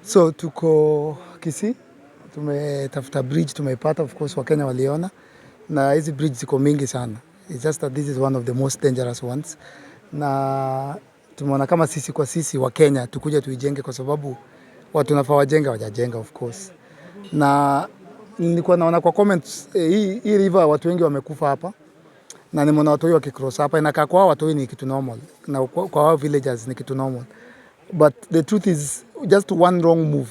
So tuko Kisii, tumetafuta bridge, tumeipata, of course Wakenya waliona, na hizi bridge ziko mingi sana. It's just that this is one of the most dangerous ones, na tumeona kama sisi kwa sisi Wakenya tukuja tuijenge, kwa sababu watu nafaa wajenge wajajenga of course. Na nilikuwa naona kwa comments hii river watu wengi wamekufa hapa, na nimeona watu wengi wakicross hapa, inakaa kwa watu wengi ni kitu normal, na kwa wao villagers ni kitu normal, but the truth is just one wrong move.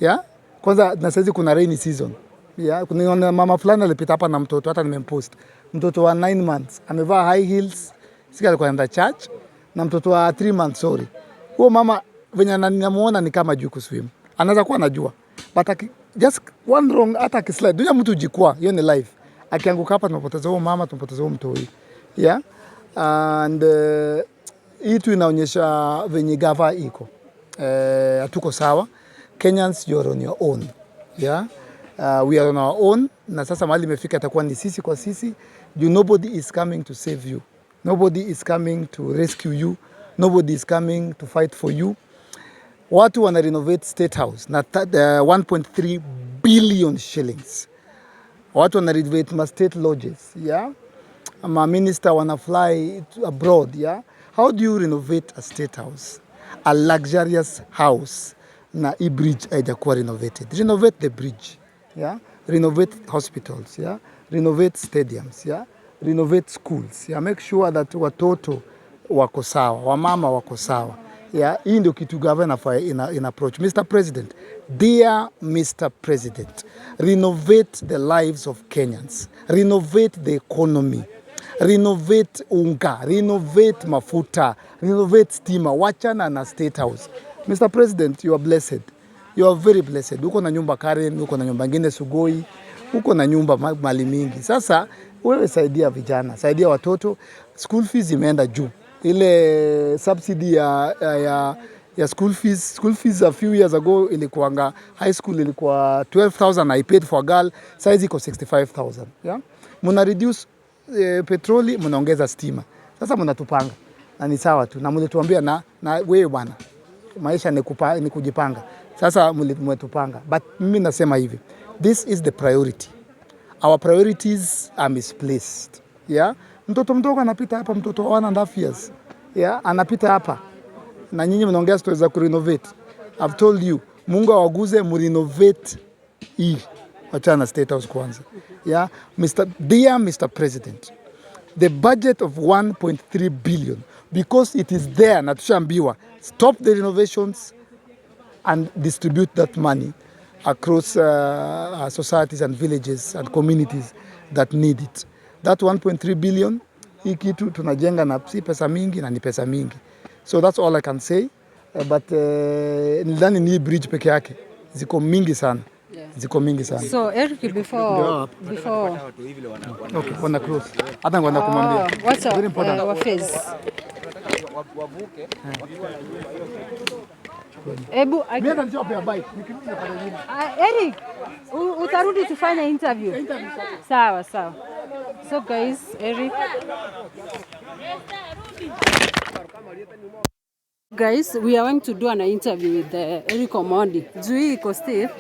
Yeah? Kwanza na saizi kuna rainy season. Yeah? Kuna mama fulani alipita hapa na mtoto, hata nimempost. Mtoto wa 9 months, amevaa high heels, sika alikuwa anaenda church, na mtoto wa 3 months, sorry. Huyo mama venye ninamuona ni kama juu kuswim. Anaweza kuwa anajua. But just one wrong, hata akislide. Dunia mtu jikwaa, hiyo ni life. Akianguka hapa tunapoteza huyo mama, tunapoteza huyo mtoi. Yeah? And hii tu inaonyesha venye gava iko. Hatuko sawa. Kenyans, you are on your own. Yeah? We are on our own. Na sasa mahali imefika itakuwa ni sisi kwa sisi. Nobody is coming to save you. Nobody is coming to rescue you. Nobody is coming to fight for you. Watu wana renovate State House na 1.3 billion shillings. Watu wana renovate ma state lodges. Yeah? Ma minister wana fly abroad. Yeah? How do you renovate a state house? A luxurious house na bridge haijakuwa renovated. Renovate the bridge. Yeah? Renovate hospitals. Yeah? Renovate stadiums. Yeah? Renovate schools. Yeah? Make sure that watoto wako sawa, wamama wako sawa. Yeah? Hii ndio kitu governor in approach. Mr. President, dear Mr. President, renovate the lives of Kenyans. Renovate the economy. Renovate unga, renovate mafuta, renovate stima, wachana na State House. Mr. President, you are blessed. You are very blessed. Uko na nyumba Karen, uko na nyumba ngine Sugoi, uko na nyumba mali mingi. Sasa wewe saidia vijana, saidia watoto. School fees imeenda juu. Ile subsidy ya school fees a few years ago ilikuanga high school ilikuwa 12,000 I paid for a girl, size iko 65,000. Yeah? Muna reduce petroli, mnaongeza stima. Sasa mnatupanga. Na ni sawa tu. Na mlituambia na wewe bwana, maisha ni kujipanga. Sasa mmetupanga. But mimi nasema hivi, this is the priority. Our priorities are misplaced. Yeah? Mtoto mdogo anapita hapa, mtoto wa 1.5 years. Yeah? Anapita hapa. Na nyinyi mnaongea stories za kurenovate. I've told you, Mungu awaguze murenovate hii. Wachana State House kwanza. Yeah? Dear Mr. President, the budget of 1.3 billion, because it is there, na tushaambiwa, stop the renovations and distribute that money across societies and villages and communities that need it. That 1.3 billion, hii kitu tunajenga na si pesa mingi na ni pesa mingi. So that's all I can say. But nilidhani ni bridge peke yake. Ziko mingi sana. Ziko mingi sana. So Eric, before okay, wana close. Hata ngwanda kumwambia. What's our phase? Ebu Eric, utarudi tufanye interview. Sawa. So guys, Eric. Guys, we are going to do an interview with Eric Omondi. Jui iko Steve.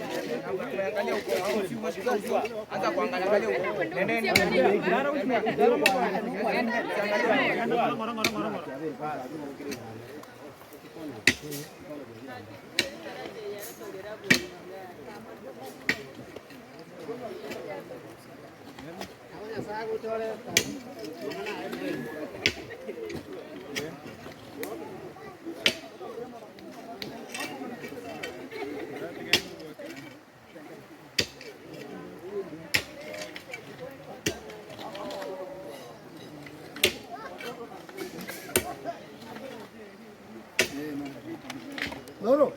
Lolo.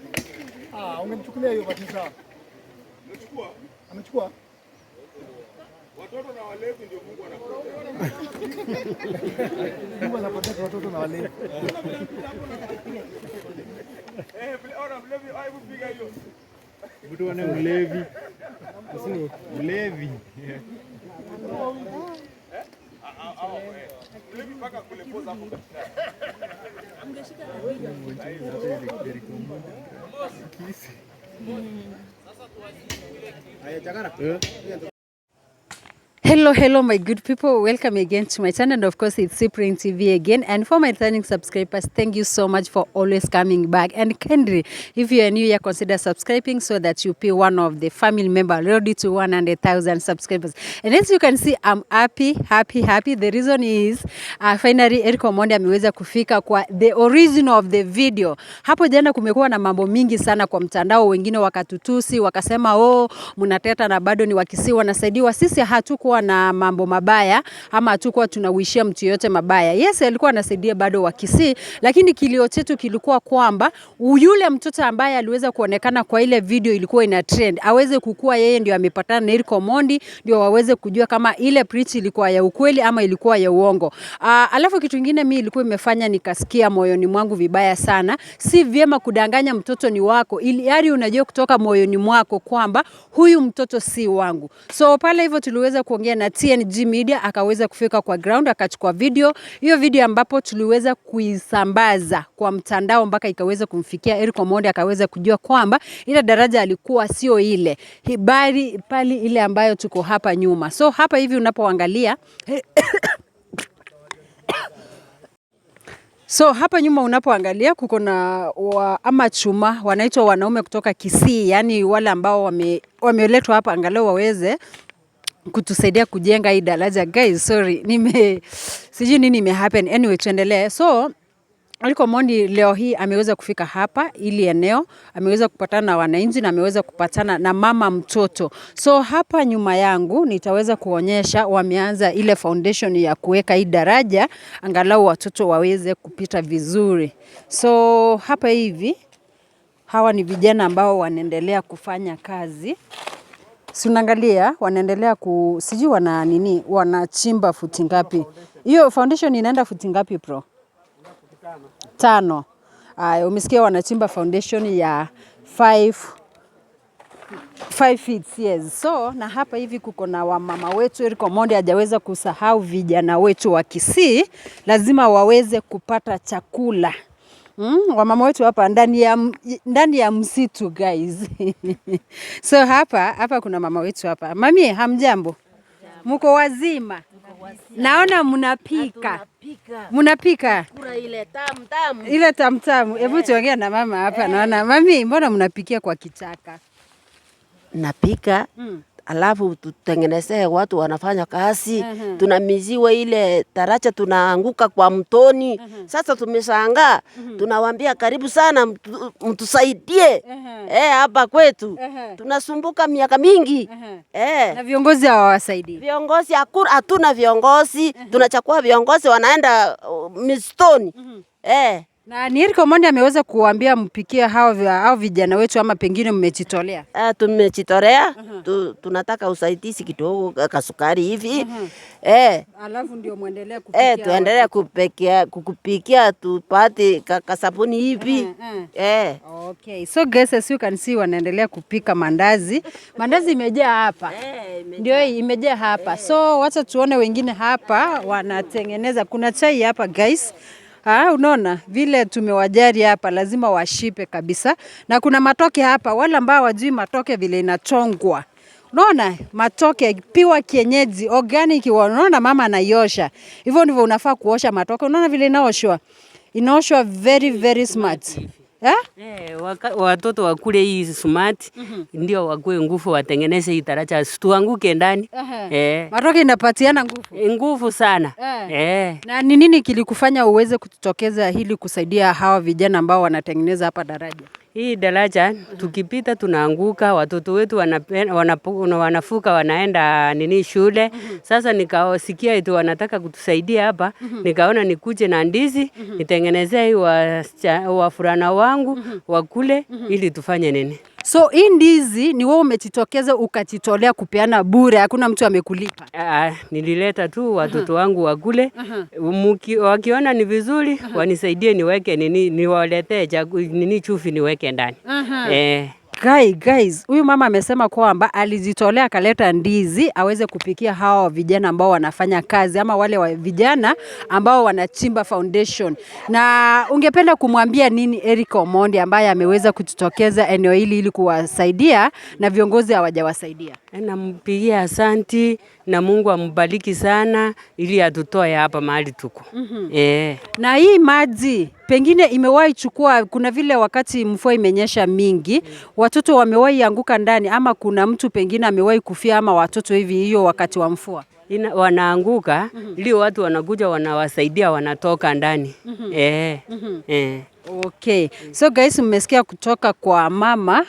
Ungemchukulia hiyo batisa. Amechukua? Watoto na walevi ndio Mungu anaprotect. Mungu anaprotect watoto na walevi. Ona mlevi aibu piga hiyo. Mtu ana mlevi. Usini mlevi. Mlevi mpaka kule poza hapo. Angeshika Hello, my good people. Welcome again to my channel. And of course, it's Cyprian TV again. And for my returning subscribers, thank you so much for always coming back. And kindly, if you are new here, consider subscribing so that you be one of the family members ready to 100,000 subscribers. And as you can see, I'm happy. The reason is finally Eric Omondi ameweza kufika kwa the origin of the video. Hapo jana kumekuwa na mambo mingi sana kwa mtandao, wengine wakatutusi, wakasema mnateta na bado ni wa Kisii wanasaidiwa. Sisi hatukuwa na mambo mabaya ama hatukuwa tunawishia mtu yote mabaya. Yes, alikuwa anasaidia bado wa Kisii, lakini kilio chetu kilikuwa kwamba yule mtoto ambaye aliweza kuonekana kwa ile video ilikuwa ina trend aweze kukua yeye ndio amepatana na Eric Omondi, ndio waweze kujua kama ile preach ilikuwa ya ukweli ama ilikuwa ya uongo. Alafu kitu kingine mimi ilikuwa imefanya nikasikia moyoni mwangu vibaya sana. Si vyema kudanganya mtoto ni wako, ili hadi unajua kutoka moyoni mwako kwamba huyu mtoto si wangu. So pale hivyo tuliweza kuongea na TNG Media, akaweza kufika kwa ground, akachukua video. Hiyo video ambapo tuliweza kuisambaza kwa mtandao mpaka ikaweza kumfikia Eric Omondi, akaweza kujua kwamba ile daraja alikuwa sio ile. Bali pali ile ambayo tuko hapa nyuma. So hapa hivi unapoangalia So hapa nyuma unapoangalia kuko na ama chuma wanaitwa wanaume kutoka Kisii, yani wale ambao wameletwa hapa angalau waweze kutusaidia kujenga hii daraja. Guys, sorry, sijui nini imehappen. Anyway, tuendelee. So Eric Omondi leo hii ameweza kufika hapa ili eneo, ameweza kupatana na wananchi na ameweza kupatana na mama mtoto. So hapa nyuma yangu nitaweza kuonyesha wameanza ile foundation ya kuweka hii daraja angalau watoto waweze kupita vizuri. So hapa hivi hawa ni vijana ambao wanaendelea kufanya kazi. Si unaangalia wanaendelea sijui wanachimba futi ngapi. Hiyo foundation inaenda futi ngapi bro? 5. Umesikia wanachimba foundation ya 5 feet, yes. So na hapa hivi kuko na wamama wetu. Eric Omondi hajaweza kusahau vijana wetu wa Kisii, lazima waweze kupata chakula. Wamama wetu hapa ndani ya msitu guys. So hapa kuna mama wetu hapa. Mami, hamjambo? Muko wazima? Naona mnapika. Kura ile tamu. Ile tamu. Hebu tuongea na mama hapa. Naona mami, mbona mnapikia kwa kichaka? Napika. Alafu tutengenezee watu wanafanya kazi. Tunamiziwa ile taracha tunaanguka kwa mtoni. Sasa tumeshangaa. Tunawaambia karibu sana mtusaidie. Hapa kwetu. Tunasumbuka miaka mingi. Na viongozi hawawasaidii. Viongozi hatuna viongozi. Tunachukua viongozi wanaenda mistoni. Na ni Eric Omondi ameweza kuambia mpikie hao vijana wetu ama pengine mmejitolea? Tumejitolea. Tunataka usaidizi kidogo kasukari hivi. Alafu ndio muendelee kupikia. Tuendelee kukupikia tupate kasabuni hivi. Okay. So guys, as you can see wanaendelea kupika mandazi. Mandazi imejaa hapa. Ndio imejaa hapa. So wacha tuone wengine hapa wanatengeneza. Kuna chai hapa guys. Unaona vile tumewajari hapa, lazima washipe kabisa. Na kuna matoke hapa, wala ambao wajui matoke vile inachongwa. Unaona matoke piwa kienyeji organic, unaona mama anaiosha. Hivyo ndivyo unafaa kuosha matoke. Unaona vile inaoshwa. Inaoshwa very smart. Watoto wakule hii smart, ndio wakue nguvu watengeneze hii taracha tuanguke ndani. Matoke inapatiana nguvu sana. Na ni nini kilikufanya uweze kutokeza hili kusaidia hawa vijana ambao wanatengeneza hapa daraja? Hii daraja tukipita tunaanguka, watoto wetu wanafuka wanaenda shule. Sasa nikasikia eti wanataka kutusaidia hapa, nikaona nikuje na ndizi, nitengenezee wafurana wangu wakule ili tufanye nini. So hii ndizi ni wewe umejitokeza ukajitolea kupeana bure, hakuna mtu amekulipa? Nilileta tu watoto wangu wakule. Wakiona ni vizuri wanisaidie niweke niwaletee chufi niweke ndani. Guys, huyu mama amesema kwamba alijitolea akaleta ndizi aweze kupikia hawa vijana ambao wanafanya kazi ama wale wa vijana ambao wanachimba foundation. Na ungependa kumwambia nini Eric Omondi ambaye ameweza kujitokeza eneo hili ili kuwasaidia na viongozi hawajawasaidia? Nampigia asanti na Mungu ambariki sana ili atutoe hapa mahali tuko. Na hii maji pengine imewahi chukua, kuna vile wakati mvua imenyesha mingi, watoto wamewahi anguka ndani ama kuna mtu pengine amewahi kufia ama watoto hivi hiyo wakati wa mvua? Wanaanguka ili watu wanakuja wanawasaidia wanatoka ndani. Okay. So guys, mmesikia kutoka kwa mama,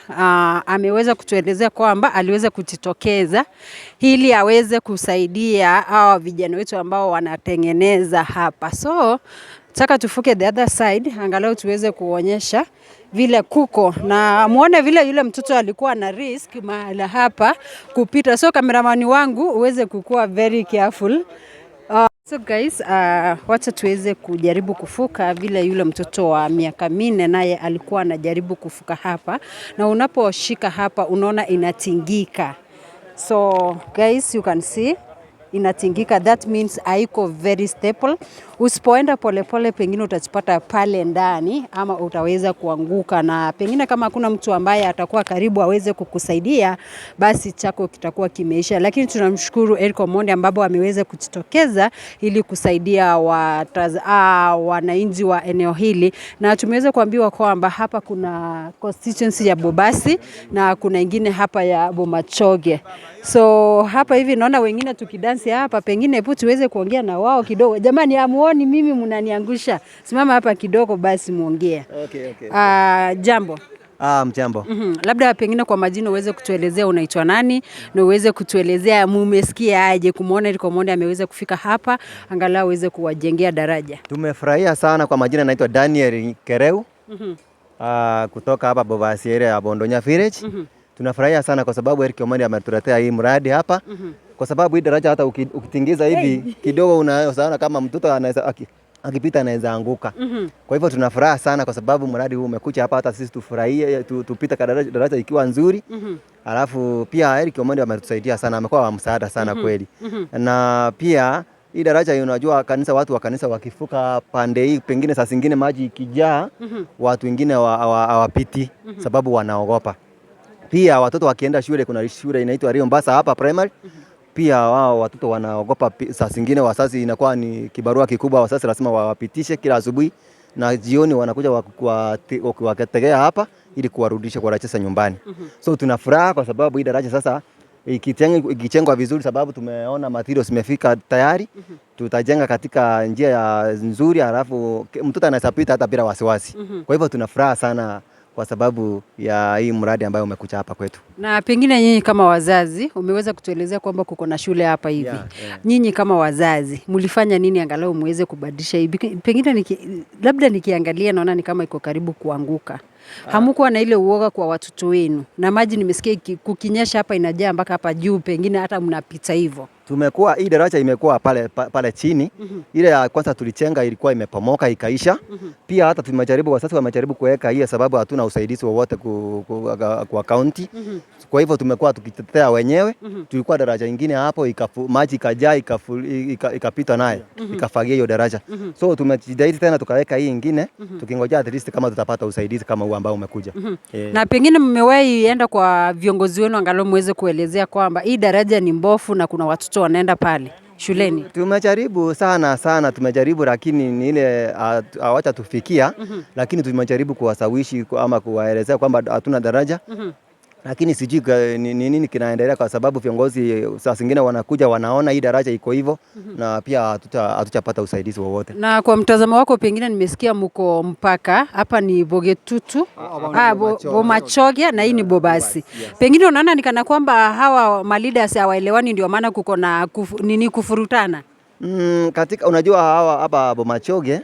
ameweza kutuelezea kwamba aliweza kujitokeza ili aweze kusaidia hawa vijana wetu ambao wanatengeneza hapa. So taka tufuke the other side angalau tuweze kuonyesha vile kuko na muone vile yule mtoto alikuwa na risk mahala hapa kupita. So kameramani wangu uweze kukua very careful. So guys, wacha tuweze kujaribu kufuka vile yule mtoto wa miaka 4 naye alikuwa anajaribu kufuka hapa, na unaposhika hapa unaona inatingika. So guys, you can see inatingika, that means haiko very stable. Usipoenda polepole pengine utajipata pale ndani ama utaweza kuanguka, na pengine kama hakuna mtu ambaye atakuwa karibu aweze kukusaidia basi chako kitakuwa kimeisha. Lakini tunamshukuru Eric Omondi ambapo ameweza kujitokeza ili kusaidia wananchi wa eneo hili, na tumeweza kuambiwa kwamba hapa kuna constituency ya Bobasi na kuna ingine hapa ya Bomachoge. So hapa hivi naona wengine tukidansi hapa, pengine hebu tuweze kuongea na wao kidogo. Jamani, amuoni mimi mnaniangusha. Simama hapa kidogo basi muongee. Okay. Jambo. Mjambo. Labda pengine kwa majina uweze kutuelezea unaitwa nani na uweze kutuelezea mumesikia aje kumuona Eric Omondi ameweza kufika hapa angalau uweze kuwajengea daraja. Tumefurahia sana. Kwa majina naitwa Daniel Kereu. Kutoka hapa Bobasi area ya Bondonya Village. Tunafurahia sana kwa sababu Eric Omondi ametuletea hii mradi hapa. Kwa sababu hii daraja hata ukitingiza hivi kidogo unaona kama mtoto anaweza akipita anaweza anguka. Kwa hivyo tunafuraha sana kwa sababu mradi huu umekuja hapa, hata sisi tufurahie tupita kwa daraja ikiwa nzuri. Alafu pia Eric Omondi ametusaidia sana, amekuwa wa msaada sana kweli. Na pia hii daraja unajua watu wa kanisa wakifuka pande hii pengine saa zingine maji ikijaa watu wengine hawapiti sababu wanaogopa. Pia watoto wakienda shule, kuna shule inaitwa Rio Mbasa hapa primary. Pia wao watoto wanaogopa saa zingine, wazazi inakuwa ni kibarua kikubwa, wazazi lazima wawapitishe kila asubuhi na jioni wanakuja wakitegea hapa ili kuwarudisha kuwarejeza nyumbani. So tunafuraha kwa sababu hii daraja sasa ikijengwa vizuri, sababu tumeona materials zimefika tayari. Tutajenga katika njia ya nzuri, alafu mtoto anaweza pita hata bila wasiwasi. Kwa hivyo tunafuraha sana kwa sababu ya hii mradi ambayo umekuja hapa kwetu. Na pengine nyinyi kama wazazi umeweza kutuelezea kwamba kuko na shule hapa hivi. Nyinyi kama wazazi mlifanya nini angalau muweze kubadilisha hivi? Pengine labda nikiangalia naona ni kama iko karibu kuanguka. Hamukuwa na ile uoga kwa watoto wenu? Na maji nimesikia kukinyesha hapa inajaa mpaka hapa juu, pengine hata mnapita hivyo. Tumekuwa hii daraja imekuwa pale chini. Ile ya kwanza tulichenga ilikuwa imepomoka ikaisha. Pia hata tumejaribu, wasasi wamejaribu kuweka hii sababu hatuna usaidizi wowote kwa county. Kwa hivyo tumekuwa tukitetea wenyewe. Tulikuwa daraja nyingine hapo maji ikajaa ikapita naye ikafagia hiyo daraja. So tumejitahidi tena tukaweka hii nyingine tukingojea at least kama tutapata usaidizi kama huu ambao umekuja. Na pengine mmewahi enda kwa viongozi wenu angalau muweze kuelezea kwamba hii daraja ni mbovu na kuna watoto wanaenda pale shuleni? Tumejaribu sana tumejaribu, lakini ni ile hawacha tufikia. Lakini tumejaribu kuwasawishi ama kuwaelezea kwamba hatuna daraja. Lakini sijui ni nini kinaendelea, kwa sababu viongozi saa zingine wanakuja wanaona hii daraja iko hivyo na pia hatujapata usaidizi wowote. Na kwa mtazamo wako pengine nimesikia mko mpaka hapa ni Bogetutu, Bomachoge na hii ni Bobasi. Pengine unaona nikana kwamba hawa maleaders hawaelewani ndio maana kuko na kufurutana? Katika unajua hawa hapa Bomachoge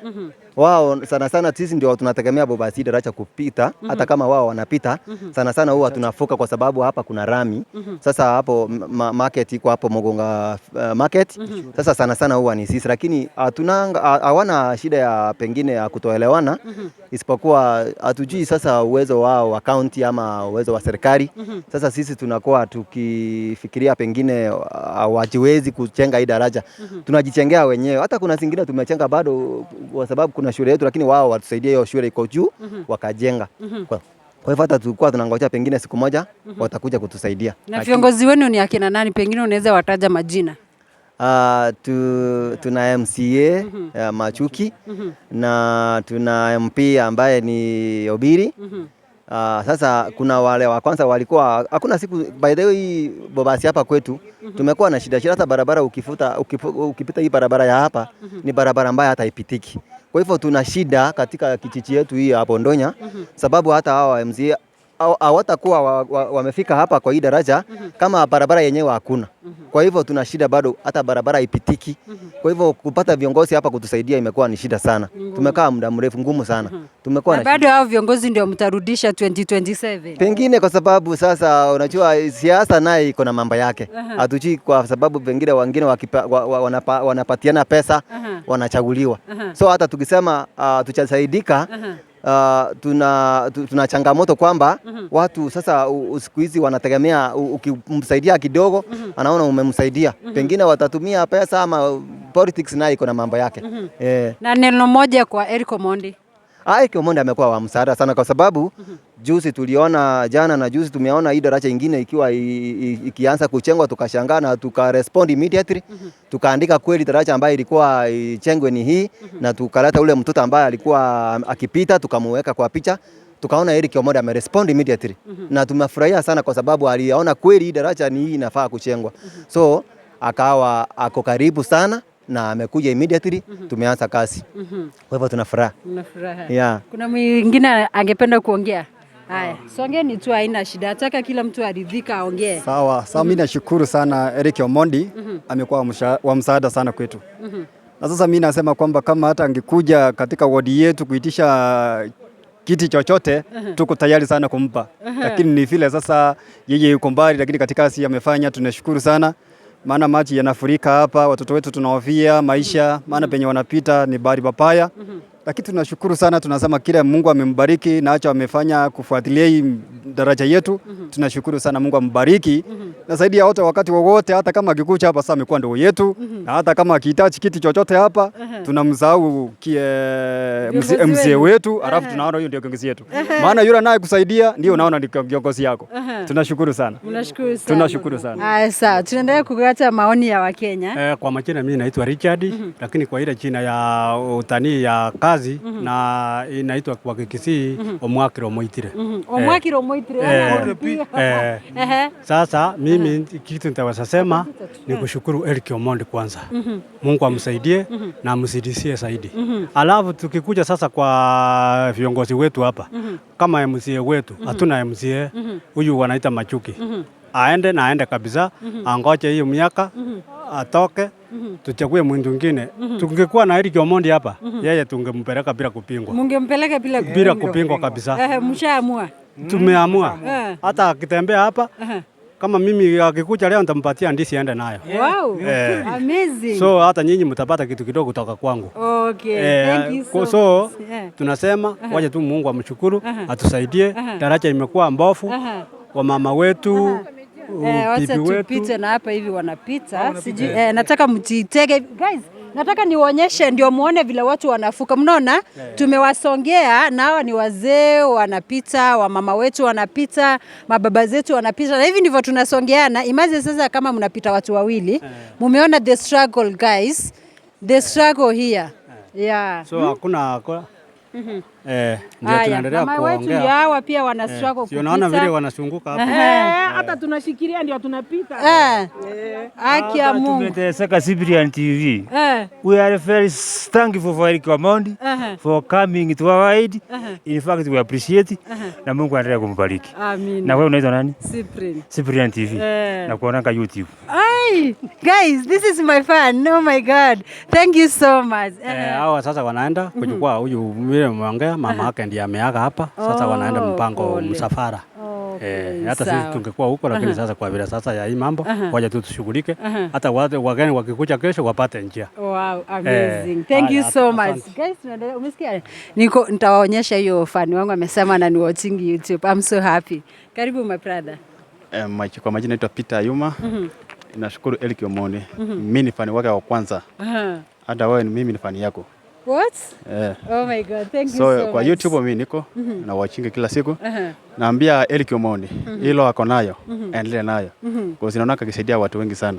wao sana sisi ndio tunategemea Bobasi daraja kupita. Hata kama wao wanapita sana huwa tunafuka kwa sababu hapa kuna rami. Sasa hapo market iko hapo Mogonga market. Sasa sana huwa ni sisi, lakini hawana shida ya pengine ya kutoelewana. isipokuwa hatujui sasa uwezo wao wa county ama uwezo wa serikali. Sasa sisi tunakuwa tukifikiria pengine hawajiwezi kujenga hii daraja. Tunajichengea wenyewe. Hata kuna zingine tumechenga bado kwa sababu kuna shule yetu, lakini wao watusaidie, hiyo shule iko juu wakajenga. Kwa hivyo hata tulikuwa tunangojea pengine siku moja watakuja kutusaidia. Na viongozi wenu ni akina nani? Pengine unaweza wataja majina. Tuna MCA Machuki na tuna MP ambaye ni Obiri. Sasa kuna wale wa kwanza walikuwa hakuna siku, by the way Bobasi hapa kwetu tumekuwa na shida hata barabara ukipita hii barabara ya hapa ni barabara mbaya hata ipitiki. Kwa hivyo tuna shida katika kijiji yetu hii hapo Bondonya, sababu hata hao MCA hawatakuwa wamefika hapa kwa hii daraja kama barabara yenyewe hakuna. Kwa hivyo tuna shida bado hata barabara ipitiki. Kwa hivyo kupata viongozi hapa kutusaidia imekuwa ni shida sana. Tumekaa muda mrefu ngumu sana. Tumekuwa na bado hao viongozi ndio mtarudisha 2027. Pengine kwa sababu sasa unajua siasa naye iko na mambo yake. Hatujui kwa sababu pengine wengine wanapatiana pesa wanachaguliwa. So hata tukisema tuchasaidika tuna changamoto kwamba watu sasa siku hizi wanategemea ukimsaidia kidogo anaona umemsaidia. Pengine watatumia pesa ama politics nayo iko na mambo yake. Na neno moja kwa Eric Omondi. Eric Omondi amekuwa wa msaada sana kwa sababu juzi tuliona jana na juzi tumeona hii daraja ingine ikiwa ikianza kuchengwa, tukashangaa na tukarespond immediately. Tukaandika kweli daraja ambayo ilikuwa ichengwe ni hii, na tukaleta ule mtoto ambaye alikuwa akipita tukamweka kwa picha. Tukaona Eric Omondi amerespond immediately. Na tumefurahia sana kwa sababu aliona kweli hii daraja ni hii inafaa kuchengwa. So akawa ako karibu sana na amekuja immediately, tumeanza kazi. Kwa hivyo tunafuraha. Yeah. Kuna mwingine angependa kuongea? Haya, songeni tu, haina shida. Nataka kila mtu aridhika aongee. Sawa. Sasa mimi nashukuru sana Eric Omondi, amekuwa wa msaada sana kwetu. Na sasa mimi nasema kwamba kama hata angekuja katika wadi yetu kuitisha kiti chochote tuko tayari sana kumpa. Lakini ni vile sasa yeye yuko mbali, lakini katika kazi amefanya tunashukuru sana. Maana maji yanafurika hapa, watoto wetu tunawafia maisha, maana penye wanapita ni bahari papaya. Lakini tunashukuru sana, tunasema kile Mungu amembariki na acha amefanya kufuatilia hii daraja yetu. Tunashukuru sana, Mungu ambariki. Na zaidi ya wote, wakati wowote hata kama akikuja hapa sasa amekuwa ndio yetu. Na hata kama akihitaji kiti chochote hapa tunamsahau mzee wetu, alafu tunaona hiyo ndio kiongozi yetu. Maana yule naye kusaidia ndio unaona ni kiongozi yako. Tunashukuru sana. Tunashukuru sana. Haya, sawa. Tunaendelea kukata maoni ya Wakenya. Kwa majina mimi naitwa Richard, lakini kwa ile jina ya utani ya kazi na inaitwa kwa Kisii Omwakiro Moitire. Omwakiro Moitire. Sasa mimi kitu nitaweza sema ni kushukuru Eric Omondi kwanza. Mungu amsaidie na amsidisie zaidi. Alafu tukikuja sasa kwa viongozi wetu hapa, kama MCA wetu, hatuna MCA, huyu wanaita Machuki. Aende kabisa, angoje hiyo miaka atoke, tuchague mtu mwingine. Tungekuwa na Eric Omondi hapa, yeye tungempeleka bila kupingwa. Mungempeleka bila kupingwa kabisa. Mshaamua. Tumeamua. Hata akitembea hapa, kama mimi akikuja leo nitampatia ndizi aende nayo. Wow. Amazing. So hata nyinyi mtapata kitu kidogo kutoka kwangu. Okay. Thank you so so tunasema waje tu Mungu amshukuru, atusaidie. Daraja imekuwa mbovu. Wa mama wetu, wacha tupite na hapa hivi wanapita. Nataka mjitege. Guys, nataka niwaonyeshe ndio muone vile watu wanafuka. Mnaona? Tumewasongea na hawa ni wazee wanapita, wa mama wetu wanapita, mababa zetu wanapita. Na hivi ndivyo tunasongeana. Imagine sasa kama mnapita watu wawili. Mumeona the struggle, guys. The struggle here. Yeah. So hakuna ndio tunaendelea kuongea. Mama wetu ndio hawa pia wana struggle kupita. Unaona vile wanazunguka hapa. Hata tunashikilia ndio tunapita. Haki ya Mungu. Tumeteseka Cyprian TV. We are very thankful for Eric Omondi for coming to our aid. In fact we appreciate. Na Mungu aendelee kumbariki. Amina. Na wewe unaitwa nani? Cyprian TV. Na kuonanga YouTube. Guys, this is my fan. Oh my God. Thank you so much. Hawa sasa wanaenda kuchukua huyu vile mmeongea, mama yake ndiye ameaga hapa. Sasa wanaenda mpango msafara. Okay, hata sisi tungekuwa huko lakini sasa kwa vile sasa ya hii mambo waje tu tushughulike, hata wageni wakikuja kesho wapate njia. Wow, amazing. Thank you so much. Guys, umesikia? Nitawaonyesha hiyo fan wangu amesema na ni watching YouTube. I'm so happy. Karibu my brother. Kwa majina naitwa Peter Ayuma. Nashukuru Eric Omondi. Mimi ni fan wake wa kwanza. Hata wewe mimi ni fan yako. What? Oh my God, thank you so much. So kwa YouTube mimi niko na watching kila siku. Naambia Eric Omondi hilo ako nayo, endelea nayo. Kwa sababu naona akisaidia watu wengi sana.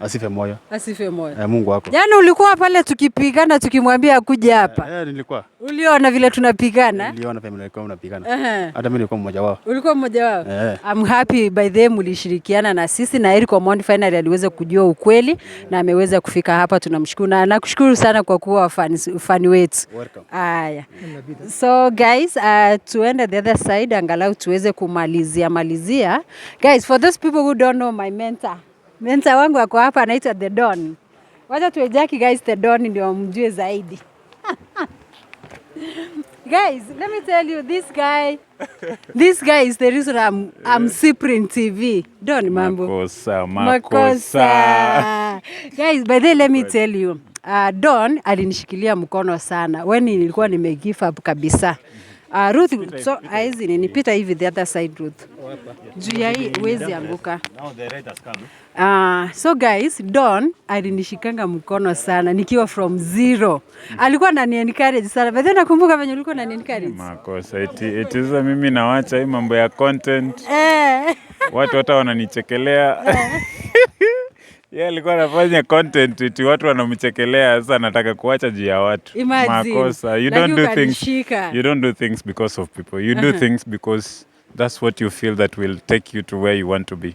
Asife moyo. Asife moyo. Mungu wako. Jana ulikuwa pale tukipigana tukimwambia akuje hapa. Nilikuwa. Uliona vile tunapigana? Niliona vile mlikuwa mnapigana. Hata mimi nilikuwa mmoja wao. Ulikuwa mmoja wao? I'm happy by them mlishirikiana na sisi na Eric Omondi finally aliweza kujua ukweli na ameweza kufika hapa, tunamshukuru na nakushukuru sana kwa kuwa fan wetu. Haya. So guys, tuende the other side angalau tuweze kumalizia. Guys, for those people who don't know my mentor wangu wako hapa anaitwa The Don. Wacha tuejaki guys, The Don ndio mjue zaidi. Guys, let me tell you, this guy is the reason I'm Cyprian TV. Don mambo. Makosa. Guys, by the way, let me tell you, Don alinishikilia mkono sana when nilikuwa give up kabisa. Ruth, so aizi nipita hivi the other side Ruth. Juu ya hii huwezi anguka. So guys, Don alinishikanga mkono sana nikiwa from zero. Alikuwa anani-encourage sana. But then nakumbuka venye ulikuwa unani-encourage. Makosa itiza mimi nawacha hii mambo ya content. Watu hata wananichekelea. Yeye alikuwa anafanya content eti watu wanamchekelea, sasa nataka kuacha juu ya watu. Makosa. You don't do things because of people. You do things because that's what you feel that will take you to where you want to be.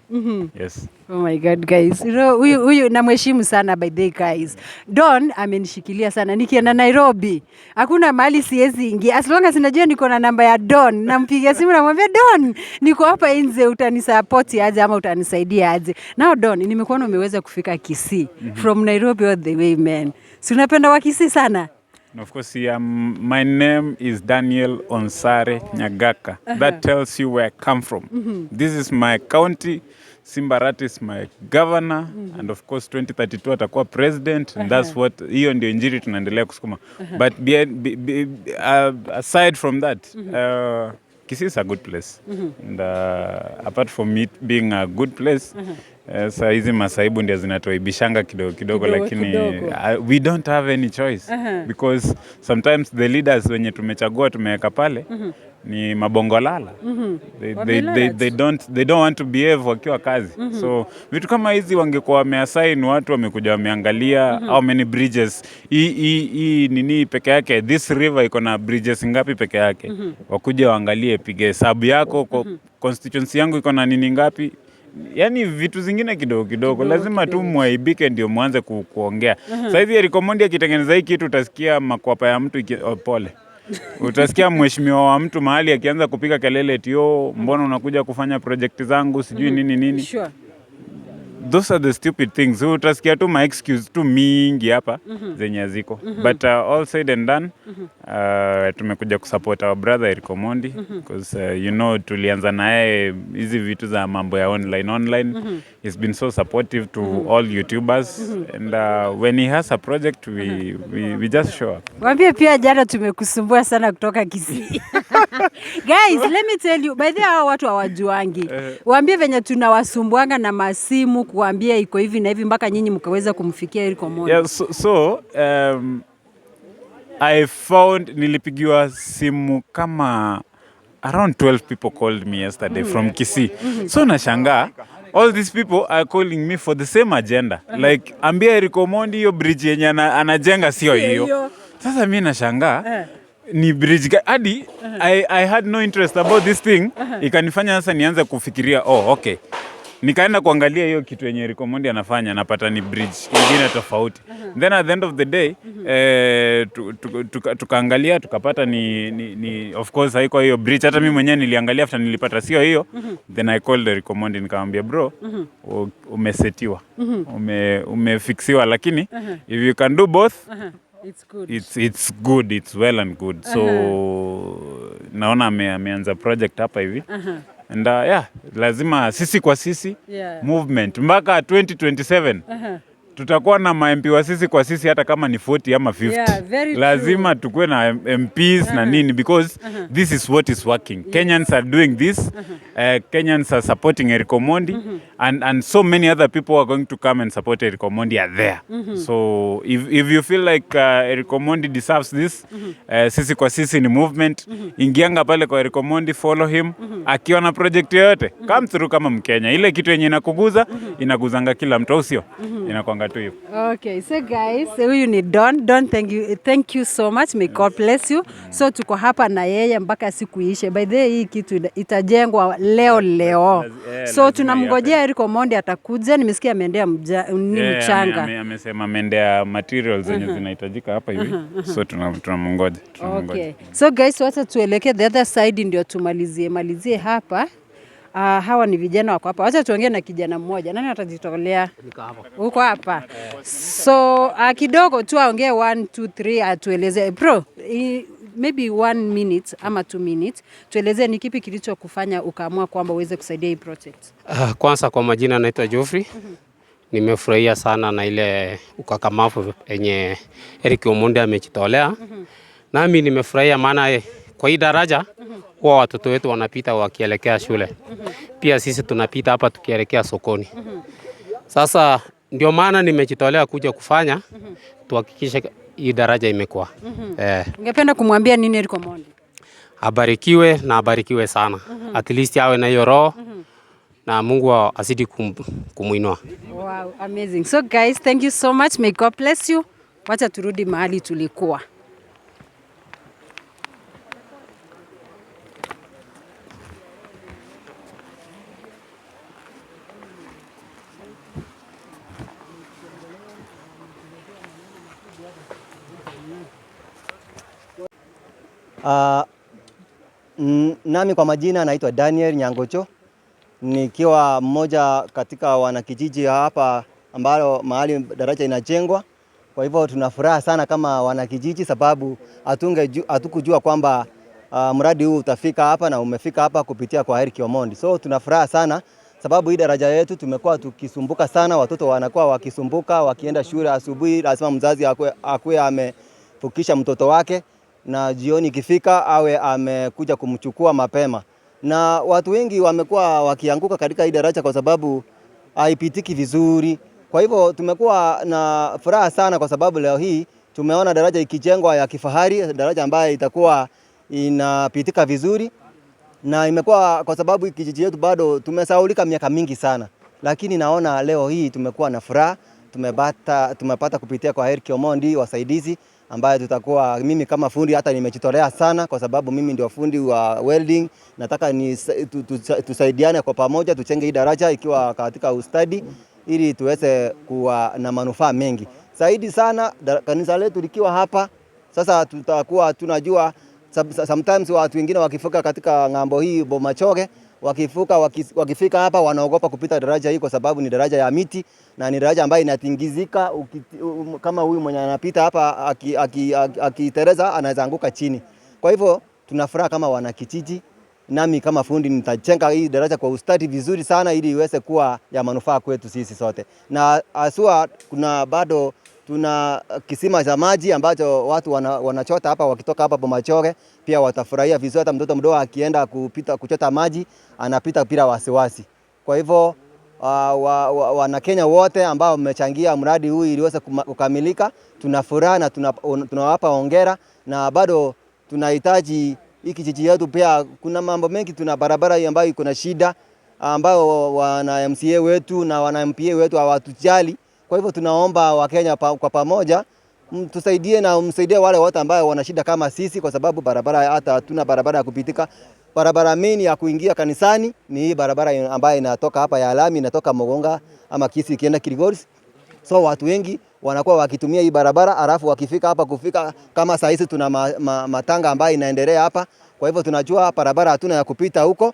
Yes. Oh my God, guys. You know, huyu namheshimu sana by the guys. Don amenishikilia sana. Nikienda Nairobi, hakuna mahali siwezi ingia. As long as najua niko na namba ya Don, nampigia simu namwambia Don, niko hapa nje, utanisupport aje ama utanisaidia aje. Now Don, nimekuona umeweza kufika Kisii from Nairobi all the way, man. Si unapenda wa Kisii sana? And of course, my name is Daniel Onsare Nyagaka. That tells you where I come from. This is my county. Simbarat is my governor. And of course, 2032 atakuwa president. And that's what, hiyo ndio injiri tunaendelea kusukuma. But aside from that, Kisii is a good place. And apart from it being a good place, saa hizi masaibu ndio zinatuaibishanga kidogo lakini we don't have any choice because sometimes the leaders wenye tumechagua tumeweka pale ni mabongolala. They don't want to behave wakiwa kazi. So vitu kama hizi wangekuwa wameassign watu wamekuja wameangalia how many bridges hii nini peke yake, this river iko na bridges ngapi peke yake, wakuja waangalie, pige hesabu yako, constituency yangu iko na nini ngapi. Yani vitu zingine kidogo lazima tu mwaibike ndio mwanze kuongea. Sasa hivi Eric Omondi akitengeneza hii kitu utasikia makwapa ya mtu pole. Utasikia mheshimiwa wa mtu mahali akianza kupiga kelele eti mbona unakuja kufanya project zangu sijui nini. Sure. Those are the stupid things. Utasikia tu ma excuse tu mingi hapa zenye ziko. But all said and done, tumekuja kusupport our brother Eric Omondi because tulianza naye hizi vitu za mambo ya online. He's been so supportive to all YouTubers and when he has a project we just show up. Waambie pia jana tumekusumbua sana kutoka Kisii. Guys, let me tell you, by the way watu hawajuangi. Waambie venye tunawasumbuanga na masimu kuambia iko hivi na hivi mpaka nyinyi mkaweza kumfikia Eric Omondi. Yeah, so I found nilipigiwa simu kama around 12 people called me yesterday from Kisii. So nashangaa all these people are calling me for the same agenda. Like ambia Eric Omondi hiyo bridge yenye anajenga sio hiyo. Sasa mimi nashangaa ni bridge hadi I had no interest about this thing. Ikanifanya sasa nianze kufikiria okay. Nikaenda kuangalia hiyo kitu yenye Eric Omondi anafanya, napata ni bridge nyingine tofauti. Then at the end of the day tukaangalia tukapata ni of course haiko hiyo bridge. Hata mimi mwenyewe niliangalia after nilipata sio hiyo. Then I called Eric Omondi nikamwambia bro, umesetiwa. Umefixiwa lakini if you can do both it's good. It's good, it's well and good. So naona ameanza project hapa hivi. And yeah, lazima sisi kwa sisi movement mpaka 2027 tutakuwa na ma-MP wa sisi kwa sisi hata kama ni 40 ama 50. Lazima tukue na MPs na nini because this is what is working. Kenyans are doing this. Kenyans are supporting Eric Omondi and so many other people are going to come and support Eric Omondi are there. So if you feel like Eric Omondi deserves this, sisi kwa sisi ni movement. Ingianga pale kwa Eric Omondi, follow him. Akiwa na project yoyote, come through kama Mkenya. Ile kitu yenye inakuguza, inaguzanga kila mtu au sio? Inakuanga tu hivyo. Okay, so guys, huyu ni Don. Don, thank you so much. May God bless you. So tuko hapa na yeye mpaka siku iishe. By the way, hii kitu itajengwa leo. So tunamngojea Eric Omondi atakuja. Nimesikia ameendea mchanga. Amesema ameendea materials zenye zinahitajika hapa hivi. So tunamngoja. Okay. So guys, wacha tuelekee the other side ndio tumalizie hapa. Hawa ni vijana wako hapa. Wacha tuongee na kijana mmoja. Nani atajitolea? Uko hapa. So kidogo tu aongee 1 2 3 atueleze. Bro, maybe 1 minute ama 2 minutes. Tueleze ni kipi kilichokufanya ukaamua kwamba uweze kusaidia hii project? Kwanza kwa majina naitwa Geoffrey. Nimefurahia sana na ile ukakamavu yenye Eric Omondi amejitolea. Nami nimefurahia maana kwa hii daraja huwa watoto wetu wanapita wakielekea shule. Pia sisi tunapita hapa tukielekea sokoni. Sasa ndio maana nimejitolea kuja kufanya tuhakikishe hii daraja imekuwa. Ungependa kumwambia nini Eric Omondi? Abarikiwe sana. At least awe na hiyo roho na Mungu azidi kumuinua. Wow, amazing. So guys, thank you so much. May God bless you. Wacha turudi mahali tulikuwa. Nami kwa majina naitwa Daniel Nyangocho, nikiwa mmoja katika wanakijiji hapa ambalo mahali daraja inajengwa. Kwa hivyo tunafuraha sana kama wanakijiji sababu hatukujua kwamba mradi huu utafika hapa na umefika hapa kupitia kwa Eric Omondi. So tunafuraha sana sababu hii daraja yetu tumekuwa tukisumbuka sana, watoto wanakuwa wakisumbuka wakienda shule asubuhi, lazima mzazi akue amefukisha mtoto wake na jioni ikifika awe amekuja kumchukua mapema. Na watu wengi wamekuwa wakianguka katika hii daraja kwa sababu haipitiki vizuri. Kwa hivyo tumekuwa na furaha sana kwa sababu leo hii tumeona daraja ikijengwa ya kifahari, daraja ambayo itakuwa inapitika vizuri. Na imekuwa kwa sababu kijiji yetu bado tumesahaulika miaka mingi sana. Lakini naona leo hii tumekuwa na furaha, tumepata kupitia kwa Eric Omondi wasaidizi ambaye tutakuwa, mimi kama fundi hata nimejitolea sana kwa sababu mimi ndio fundi wa welding. Nataka tusaidiane kwa pamoja tuchenge hii daraja ikiwa katika ustadi ili tuweze kuwa na manufaa mengi. Zaidi sana kanisa letu likiwa hapa sasa tutakuwa tunajua sometimes watu wengine wakifuka katika ngambo hii Bomachoge wakifika hapa wanaogopa kupita daraja hii kwa sababu ni daraja ya miti na ni daraja ambayo inatingizika. Kama huyu mwenye anapita hapa akitereza anaweza anguka chini. Kwa hivyo tunafuraha kama wanakijiji, nami kama fundi nitachenga hii daraja kwa ustadi vizuri sana ili iweze kuwa ya manufaa kwetu sisi sote. Na asua bado tuna kisima cha maji ambacho watu wanachota hapa wakitoka hapa Bomachoge, pia watafurahia vizuri. Hata mtoto mdogo akienda kuchota maji anapita bila wasiwasi. Kwa hivyo Wanakenya wote ambao wamechangia mradi huu ili uweze kukamilika, tunafurahi na tunawapa hongera. Na bado tunahitaji hii kijiji yetu pia, kuna mambo mengi, tuna barabara ambayo iko na shida ambao wana MCA wetu na wana MPA wetu hawatujali. Kwa hivyo tunaomba Wakenya kwa pamoja tusaidie na msaidie wale wote ambao wana shida kama sisi, kwa sababu barabara hata hatuna barabara ya kupitika. Barabara mini ya kuingia kanisani ni hii barabara ambayo inatoka hapa ya lami, inatoka Mogonga ama Kisii ikienda Kilgoris. So watu wengi wanakuwa wakitumia hii barabara, alafu wakifika hapa kama saa hizi tuna matanga ambayo inaendelea hapa. Kwa hivyo tunajua barabara hatuna ya kupita huko.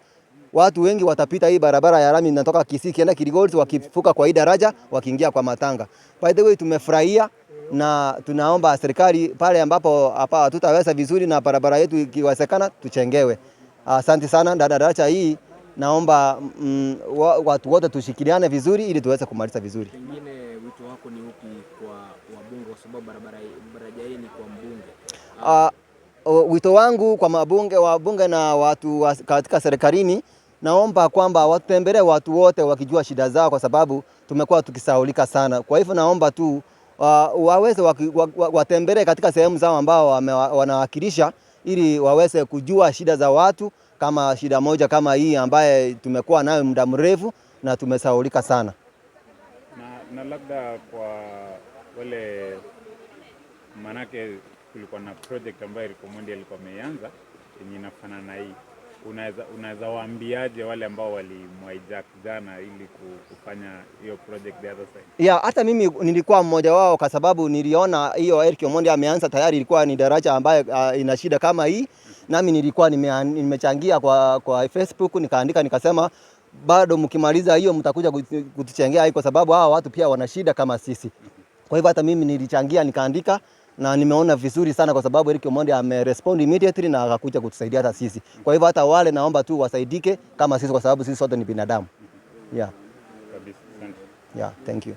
Watu wengi watapita hii barabara ya lami inatoka Kisii ikienda Kilgoris, wakifuka kwa hii daraja wakiingia kwa matanga. By the way, tumefurahia na tunaomba serikali pale ambapo hapa hatutaweza vizuri na barabara yetu ikiwezekana tuchengewe. Asante sana. Daraja hii naomba watu wote tushikiliane vizuri ili tuweze kumaliza vizuri. Pengine wito wako ni upi kwa wabunge kwa sababu barabara hii ni kwa mbunge? Wito wangu kwa wabunge na watu katika serikalini, naomba kwamba watembelee watu wote wakijua shida zao, kwa sababu tumekuwa tukisahaulika sana. Kwa hivyo naomba tu waweze watembelee katika sehemu zao ambao wanawakilisha, ili waweze kujua shida za watu, kama shida moja kama hii ambaye tumekuwa nayo muda mrefu na tumesahaulika sana. Na labda kwa wale, manake kulikuwa na project ambayo Omondi alikuwa ameanza yenye inafanana na hii, unaweza waambiaje wale ambao walimhijack jana ili kufanya hiyo project the other side? Hata mimi nilikuwa mmoja wao, kwa sababu niliona hiyo Omondi ameanza tayari, ilikuwa ni daraja ambayo ina shida kama hii. Nami nilikuwa nimechangia kwa Facebook, nikaandika nikasema bado mkimaliza hiyo mtakuja kutuchangia hii, kwa sababu hawa watu pia wana shida kama sisi. Kwa hivyo hata mimi nilichangia nikaandika, na nimeona vizuri sana kwa sababu Omondi amerespond immediately na akakuja kutusaidia hata sisi. Kwa hivyo hata wale naomba tu wasaidike kama sisi, kwa sababu sisi sote ni binadamu. Yeah. Kabisa. Yeah, thank you.